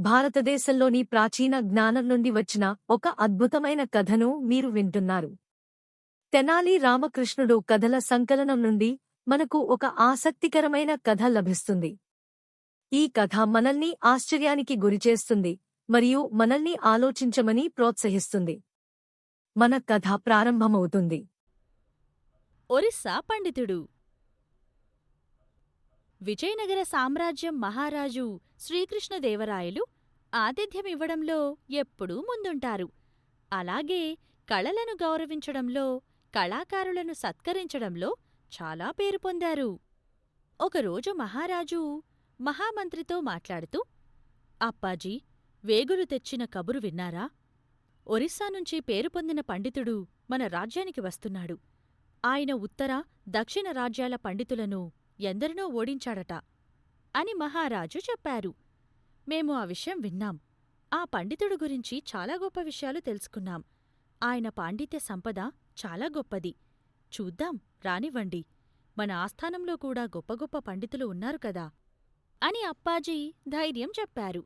భారతదేశంలోని ప్రాచీన జ్ఞానం నుండి వచ్చిన ఒక అద్భుతమైన కథను మీరు వింటున్నారు. తెనాలి రామకృష్ణుడు కథల సంకలనం నుండి మనకు ఒక ఆసక్తికరమైన కథ లభిస్తుంది. ఈ కథ మనల్ని ఆశ్చర్యానికి గురిచేస్తుంది మరియు మనల్ని ఆలోచించమని ప్రోత్సహిస్తుంది. మన కథ ప్రారంభమవుతుంది. ఒరిస్సా పండితుడు. విజయనగర సామ్రాజ్యం మహారాజు శ్రీకృష్ణదేవరాయలు ఆతిథ్యమివ్వడంలో ఎప్పుడూ ముందుంటారు. అలాగే కళలను గౌరవించడంలో, కళాకారులను సత్కరించడంలో చాలా పేరు పొందారు. ఒకరోజు మహారాజు మహామంత్రితో మాట్లాడుతూ, అప్పాజీ, వేగులు తెచ్చిన కబురు విన్నారా? ఒరిస్సా నుంచి పేరు పొందిన పండితుడు మన రాజ్యానికి వస్తున్నాడు. ఆయన ఉత్తర, దక్షిణ రాజ్యాల పండితులను ఎందరినో ఓడించాడట అని మహారాజు చెప్పారు. మేము ఆ విషయం విన్నాం. ఆ పండితుడు గురించి చాలా గొప్ప విషయాలు తెలుసుకున్నాం. ఆయన పాండిత్య సంపద చాలా గొప్పది. చూద్దాం, రానివ్వండి. మన ఆస్థానంలో కూడా గొప్ప గొప్ప పండితులు ఉన్నారు కదా అని అప్పాజీ ధైర్యం చెప్పారు.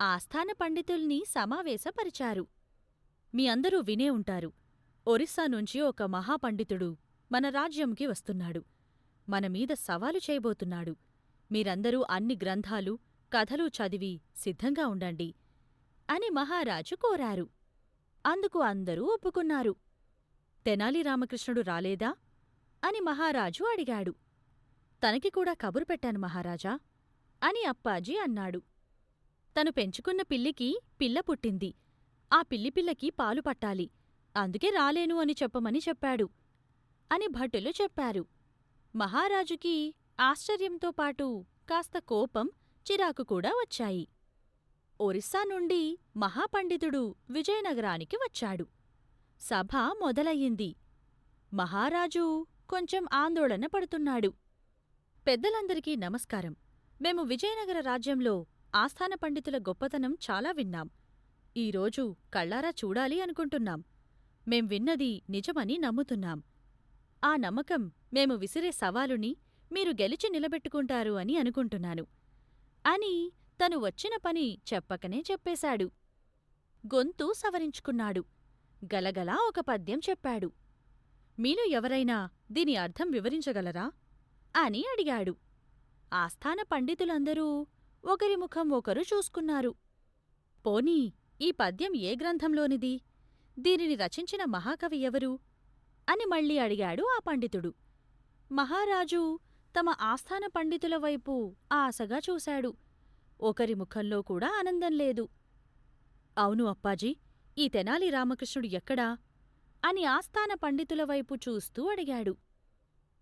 ఆస్థాన పండితుల్ని సమావేశపరిచారు. మీ అందరూ వినే ఉంటారు. ఒరిస్సా నుంచి ఒక మహాపండితుడు మన రాజ్యంకి వస్తున్నాడు. మనమీద సవాలు చేయబోతున్నాడు. మీరందరూ అన్ని గ్రంథాలు, కథలు చదివి సిద్ధంగా ఉండండి అని మహారాజు కోరారు. అందుకు అందరూ ఒప్పుకున్నారు. తెనాలి రామకృష్ణుడు రాలేదా అని మహారాజు అడిగాడు. తనకి కూడా కబురు పెట్టాను మహారాజా అని అప్పాజీ అన్నాడు. తను పెంచుకున్న పిల్లికి పిల్ల పుట్టింది. ఆ పిల్లిపిల్లకి పాలు పట్టాలి. అందుకే రాలేను అని చెప్పమని చెప్పాడు అని భటులు చెప్పారు. మహారాజుకి ఆశ్చర్యంతో పాటు కాస్త కోపం, చిరాకు కూడా వచ్చాయి. ఒరిస్సా నుండి మహాపండితుడు విజయనగరానికి వచ్చాడు. సభ మొదలయ్యింది. మహారాజు కొంచెం ఆందోళన పడుతున్నాడు. పెద్దలందరికీ నమస్కారం. మేము విజయనగర రాజ్యంలో ఆస్థాన పండితుల గొప్పతనం చాలా విన్నాం. ఈరోజు కళ్ళారా చూడాలి అనుకుంటున్నాం. మేం విన్నది నిజమని నమ్ముతున్నాం. ఆ నమ్మకం మేము విసిరే సవాలుని మీరు గెలిచి నిలబెట్టుకుంటారు అని అనుకుంటున్నాను అని తను వచ్చిన పని చెప్పకనే చెప్పేశాడు. గొంతు సవరించుకున్నాడు. గలగలా ఒక పద్యం చెప్పాడు. మీలో ఎవరైనా దీని అర్థం వివరించగలరా అని అడిగాడు. ఆస్థాన పండితులందరూ ఒకరి ముఖం ఒకరు చూసుకున్నారు. పోనీ, ఈ పద్యం ఏ గ్రంథంలోనిది? దీనిని రచించిన మహాకవి ఎవరు అని మళ్ళీ అడిగాడు ఆ పండితుడు. మహారాజు తమ ఆస్థాన పండితుల వైపు ఆశగా చూశాడు. ఒకరి ముఖంలో కూడా ఆనందం లేదు. అవును అప్పాజీ, ఈ తెనాలి రామకృష్ణుడు ఎక్కడా అని ఆస్థాన పండితుల వైపు చూస్తూ అడిగాడు.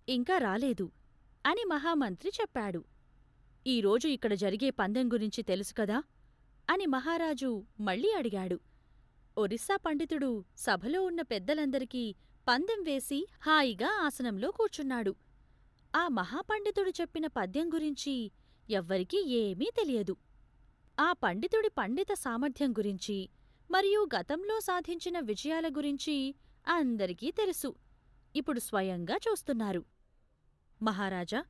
ఇంకా రాలేదు అని మహామంత్రి చెప్పాడు. ఈరోజు ఇక్కడ జరిగే పందెం గురించి తెలుసుకదా అని మహారాజు మళ్ళీ అడిగాడు. ఒరిస్సా పండితుడు సభలో ఉన్న పెద్దలందరికీ పందెం వేసి హాయిగా ఆసనంలో కూర్చున్నాడు. ఆ మహాపండితుడు చెప్పిన పద్యం గురించి ఎవ్వరికీ ఏమీ తెలియదు. ఆ పండితుడి పండిత సామర్థ్యం గురించి మరియు గతంలో సాధించిన విజయాల గురించి అందరికీ తెలుసు. ఇప్పుడు స్వయంగా చూస్తున్నారు. మహారాజా,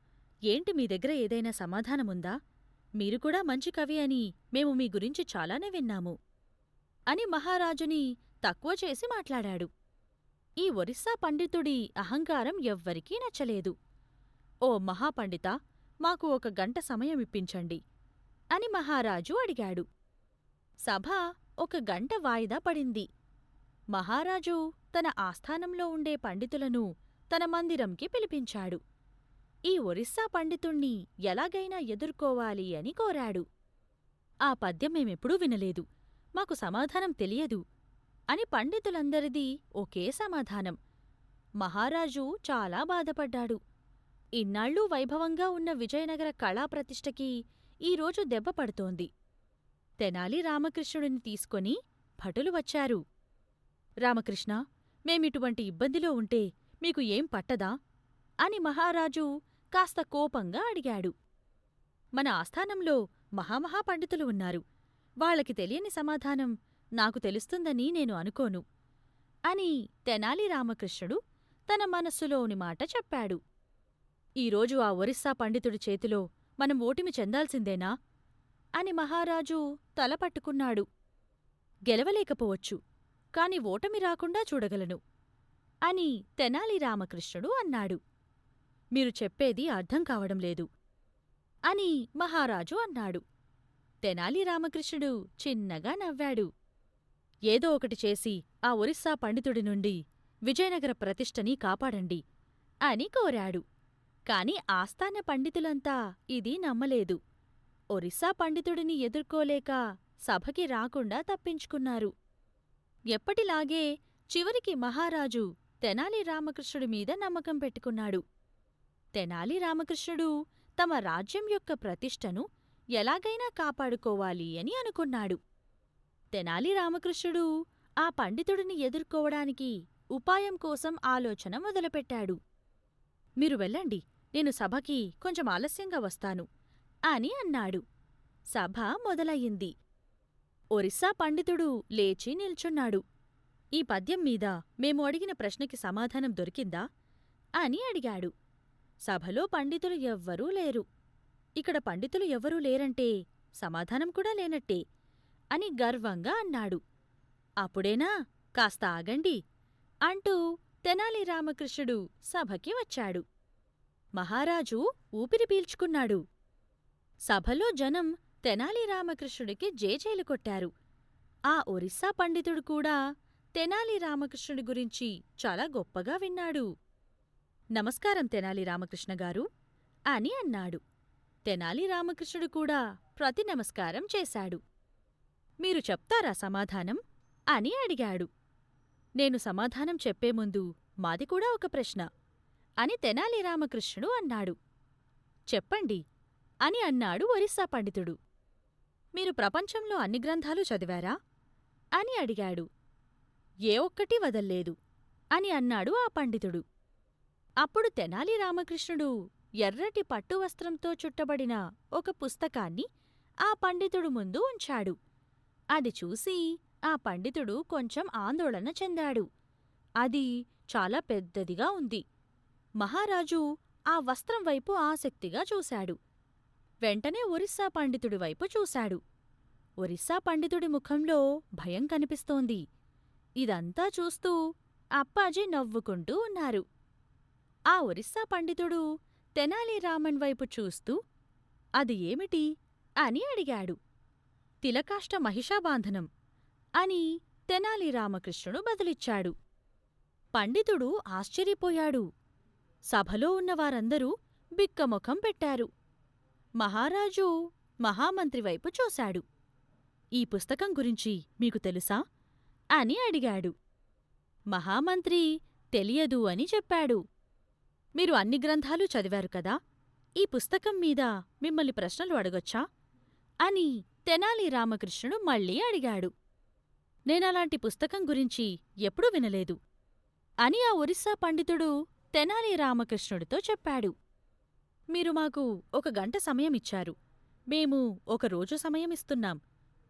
ఏంటి మీ దగ్గర ఏదైనా సమాధానముందా? మీరు కూడా మంచి కవి అని మేము మీ గురించి చాలానే విన్నాము అని మహారాజుని తక్కువ చేసి మాట్లాడాడు. ఈ ఒరిస్సా పండితుడి అహంకారం ఎవ్వరికీ నచ్చలేదు. ఓ మహాపండితా, మాకు 1 గంట సమయమిప్పించండి అని మహారాజు అడిగాడు. సభ 1 గంట వాయిదా పడింది. మహారాజు తన ఆస్థానంలో ఉండే పండితులను తన మందిరంకి పిలిపించాడు. ఈ ఒరిస్సా పండితుణ్ణి ఎలాగైనా ఎదుర్కోవాలి అని కోరాడు. ఆ పద్యం మేమెప్పుడూ వినలేదు. మాకు సమాధానం తెలియదు అని పండితులందరిదీ ఒకే సమాధానం. మహారాజు చాలా బాధపడ్డాడు. ఇన్నాళ్ళూ వైభవంగా ఉన్న విజయనగర కళాప్రతిష్టకి ఈరోజు దెబ్బ పడుతోంది. తెనాలి రామకృష్ణుడిని తీసుకొని భటులు వచ్చారు. రామకృష్ణ, మేమిటువంటి ఇబ్బందిలో ఉంటే మీకు ఏం పట్టదా అని మహారాజు కాస్త కోపంగా అడిగాడు. మన ఆస్థానంలో మహామహాపండితులు ఉన్నారు. వాళ్ళకి తెలియని సమాధానం నాకు తెలుస్తుందని నేను అనుకోను అని తెనాలి రామకృష్ణుడు తన మనస్సులోని మాట చెప్పాడు. ఈరోజు ఆ ఒరిస్సా పండితుడి చేతిలో మనం ఓటమి చెందాల్సిందేనా అని మహారాజు తల పట్టుకున్నాడు. గెలవలేకపోవచ్చు, కాని ఓటమి రాకుండా చూడగలను అని తెనాలి రామకృష్ణుడు అన్నాడు. మీరు చెప్పేది అర్థం కావడం లేదు అని మహారాజు అన్నాడు. తెనాలి రామకృష్ణుడు చిన్నగా నవ్వాడు. ఏదో ఒకటి చేసి ఆ ఒరిస్సా పండితుడి నుండి విజయనగర ప్రతిష్టని కాపాడండి అని కోరాడు. కాని ఆస్థాన పండితులంతా ఇది నమ్మలేదు. ఒరిస్సా పండితుడిని ఎదుర్కోలేక సభకి రాకుండా తప్పించుకున్నారు. ఎప్పటిలాగే చివరికి మహారాజు తెనాలి రామకృష్ణుడి మీద నమ్మకం పెట్టుకున్నాడు. తెనాలి రామకృష్ణుడు తమ రాజ్యం యొక్క ప్రతిష్టను ఎలాగైనా కాపాడుకోవాలి అని అనుకున్నాడు. తెనాలి రామకృష్ణుడు ఆ పండితుడిని ఎదుర్కోవడానికి ఉపాయం కోసం ఆలోచన మొదలుపెట్టాడు. మీరు వెళ్ళండి, నేను సభకి కొంచెం ఆలస్యంగా వస్తాను అని అన్నాడు. సభ మొదలయ్యింది. ఒరిస్సా పండితుడు లేచి నిల్చున్నాడు. ఈ పద్యం మీద మేము అడిగిన ప్రశ్నకి సమాధానం దొరికిందా అని అడిగాడు. సభలో పండితులు ఎవ్వరూ లేరు. ఇక్కడ పండితులు ఎవరూ లేరంటే సమాధానం కూడా లేనట్టే అని గర్వంగా అన్నాడు. అప్పుడేనా, కాస్త ఆగండి అంటూ తెనాలి రామకృష్ణుడు సభకి వచ్చాడు. మహారాజు ఊపిరి పీల్చుకున్నాడు. సభలో జనం తెనాలి రామకృష్ణుడికి జేజేలు కొట్టారు. ఆ ఒరిస్సా పండితుడు కూడా తెనాలి రామకృష్ణుడి గురించి చాలా గొప్పగా విన్నాడు. నమస్కారం తెనాలి రామకృష్ణగారు అని అన్నాడు. తెనాలి రామకృష్ణుడు కూడా ప్రతి నమస్కారం చేశాడు. మీరు చెప్తారా సమాధానం అని అడిగాడు. నేను సమాధానం చెప్పే ముందు మాది కూడా ఒక ప్రశ్న అని తెనాలి రామకృష్ణుడు అన్నాడు. చెప్పండి అని అన్నాడు ఒరిస్సా పండితుడు. మీరు ప్రపంచంలో అన్ని గ్రంథాలు చదివారా అని అడిగాడు. ఏ ఒక్కటీ వదల్లేదు అని అన్నాడు ఆ పండితుడు. అప్పుడు తెనాలి రామకృష్ణుడు ఎర్రటి పట్టువస్త్రంతో చుట్టబడిన ఒక పుస్తకాన్ని ఆ పండితుడు ముందు ఉంచాడు. అది చూసి ఆ పండితుడు కొంచెం ఆందోళన చెందాడు. అది చాలా పెద్దదిగా ఉంది. మహారాజు ఆ వస్త్రం వైపు ఆసక్తిగా చూశాడు. వెంటనే ఒరిస్సా పండితుడి వైపు చూశాడు. ఒరిస్సా పండితుడి ముఖంలో భయం కనిపిస్తోంది. ఇదంతా చూస్తూ అప్పాజీ నవ్వుకుంటూ ఉన్నారు. ఆ ఒరిస్సా పండితుడు తెనాలి రామన్ వైపు చూస్తూ అది ఏమిటి అని అడిగాడు. తిలకాష్ట మహిషాబాంధనం అని తెనాలి రామకృష్ణుడు బదులిచ్చాడు. పండితుడు ఆశ్చర్యపోయాడు. సభలో ఉన్నవారందరూ బిక్కముఖం పెట్టారు. మహారాజు మహామంత్రి వైపు చూశాడు. ఈ పుస్తకం గురించి మీకు తెలుసా అని అడిగాడు. మహామంత్రి తెలియదు అని చెప్పాడు. మీరు అన్ని గ్రంథాలు చదివారు కదా, ఈ పుస్తకం మీద మిమ్మల్ని ప్రశ్నలు అడగొచ్చా అని తెనాలి రామకృష్ణుడు మళ్ళీ అడిగాడు. నేనలాంటి పుస్తకం గురించి ఎప్పుడూ వినలేదు అని ఆ ఒరిస్సా పండితుడు తెనాలి రామకృష్ణుడితో చెప్పాడు. మీరు మాకు 1 గంట సమయమిచ్చారు. మేము 1 రోజు సమయమిస్తున్నాం.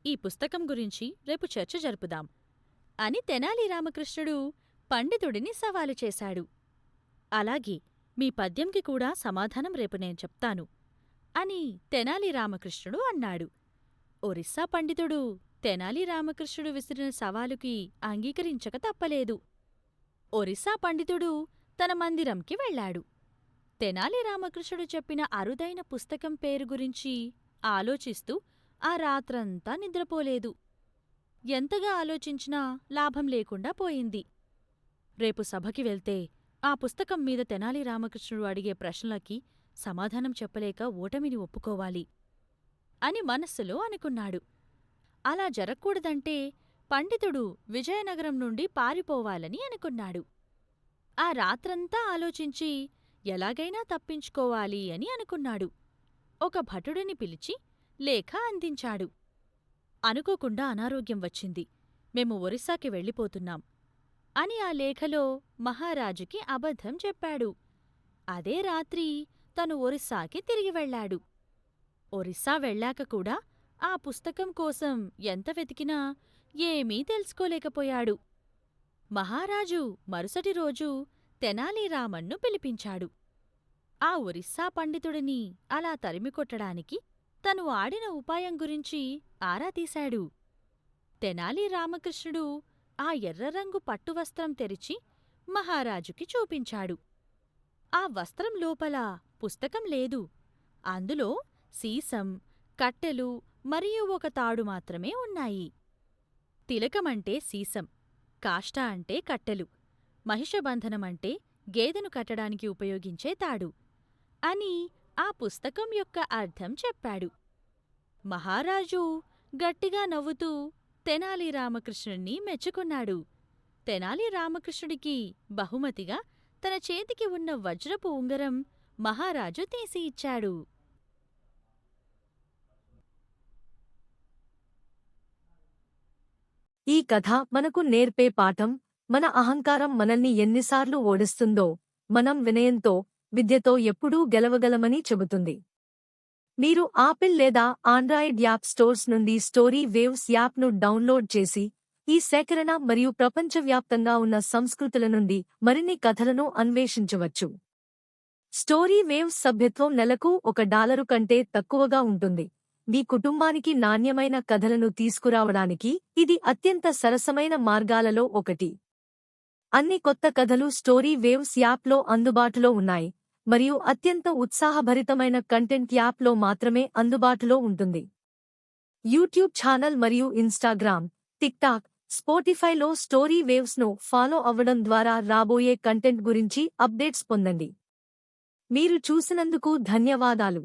ఈ పుస్తకం గురించి రేపు చర్చ జరుపుదాం అని తెనాలి రామకృష్ణుడు పండితుడిని సవాలు చేశాడు. అలాగే మీ పద్యంకి కూడా సమాధానం రేపు నేను చెప్తాను అని తెనాలి రామకృష్ణుడు అన్నాడు. ఒరిస్సా పండితుడు తెనాలి రామకృష్ణుడు విసిరిన సవాలుకి అంగీకరించక తప్పలేదు. ఒరిస్సా పండితుడు తన మందిరంకి వెళ్లాడు. తెనాలి రామకృష్ణుడు చెప్పిన అరుదైన పుస్తకం పేరు గురించి ఆలోచిస్తూ ఆ రాత్రంతా నిద్రపోలేదు. ఎంతగా ఆలోచించినా లాభం లేకుండా పోయింది. రేపు సభకి వెళ్తే ఆ పుస్తకం మీద తెనాలి రామకృష్ణుడు అడిగే ప్రశ్నలకి సమాధానం చెప్పలేక ఓటమిని ఒప్పుకోవాలి అని మనస్సులో అనుకున్నాడు. అలా జరగకూడదంటే పండితుడు విజయనగరం నుండి పారిపోవాలని అనుకున్నాడు. ఆ రాత్రంతా ఆలోచించి ఎలాగైనా తప్పించుకోవాలి అని అనుకున్నాడు. ఒక భటుడిని పిలిచి లేఖ అందించాడు. అనుకోకుండా అనారోగ్యం వచ్చింది. మేము ఒరిస్సాకి వెళ్ళిపోతున్నాం అని ఆ లేఖలో మహారాజుకి అబద్ధం చెప్పాడు. అదే రాత్రి తను ఒరిస్సాకి తిరిగి వెళ్లాడు. ఒరిస్సా వెళ్ళాక కూడా ఆ పుస్తకం కోసం ఎంత వెతికినా ఏమీ తెలుసుకోలేకపోయాడు. మహారాజు మరుసటి రోజు తెనాలి రామన్ను పిలిపించాడు. ఆ ఒరిస్సా పండితుడిని అలా తరిమికొట్టడానికి తను ఆడిన ఉపాయం గురించి ఆరా తీశాడు. తెనాలి రామకృష్ణుడు ఆ ఎర్రరంగు పట్టువస్త్రం తెరిచి మహారాజుకి చూపించాడు. ఆ వస్త్రం లోపల పుస్తకం లేదు. అందులో సీసం, కట్టెలు మరియు ఒక తాడు మాత్రమే ఉన్నాయి. తిలకమంటే సీసం, కాష్ట అంటే కట్టెలు, మహిషబంధనమంటే గేదెను కట్టడానికి ఉపయోగించే తాడు అని ఆ పుస్తకం యొక్క అర్థం చెప్పాడు. మహారాజు గట్టిగా నవ్వుతూ తెనాలి రామకృష్ణుణ్ణి మెచ్చుకున్నాడు. తెనాలి రామకృష్ణుడికి బహుమతిగా తన చేతికి ఉన్న వజ్రపు ఉంగరం మహారాజు తీసి ఇచ్చాడు. ఈ కథ మనకు నేర్పే పాఠం, మన అహంకారం మనల్ని ఎన్నిసార్లు ఓడిస్తుందో, మనం వినయంతో, విద్యతో ఎప్పుడూ గెలవగలమని చెబుతుంది. మీరు ఆపిల్ లేదా ఆండ్రాయిడ్ యాప్ స్టోర్స్ నుండి స్టోరీ వేవ్స్ యాప్ను డౌన్లోడ్ చేసి, ఈ సేకరణ మరియు ప్రపంచవ్యాప్తంగా ఉన్న సంస్కృతుల నుండి మరిన్ని కథలను అన్వేషించవచ్చు. స్టోరీ వేవ్స్ సభ్యత్వం నెలకు $1 కంటే తక్కువగా ఉంటుంది. మీ కుటుంబానికి నాణ్యమైన కథలను తీసుకురావడానికి ఇది అత్యంత సరసమైన మార్గాలలో ఒకటి. అన్ని కొత్త కథలు స్టోరీ వేవ్స్ యాప్లో అందుబాటులో ఉన్నాయి, మరియు అత్యంత ఉత్సాహభరితమైన కంటెంట్ యాప్లో మాత్రమే అందుబాటులో ఉంటుంది. యూట్యూబ్ ఛానల్ మరియు ఇన్స్టాగ్రామ్, టిక్టాక్, స్పోటిఫైలో స్టోరీ వేవ్స్ను ఫాలో అవ్వడం ద్వారా రాబోయే కంటెంట్ గురించి అప్డేట్స్ పొందండి. మీరు చూసినందుకు ధన్యవాదాలు.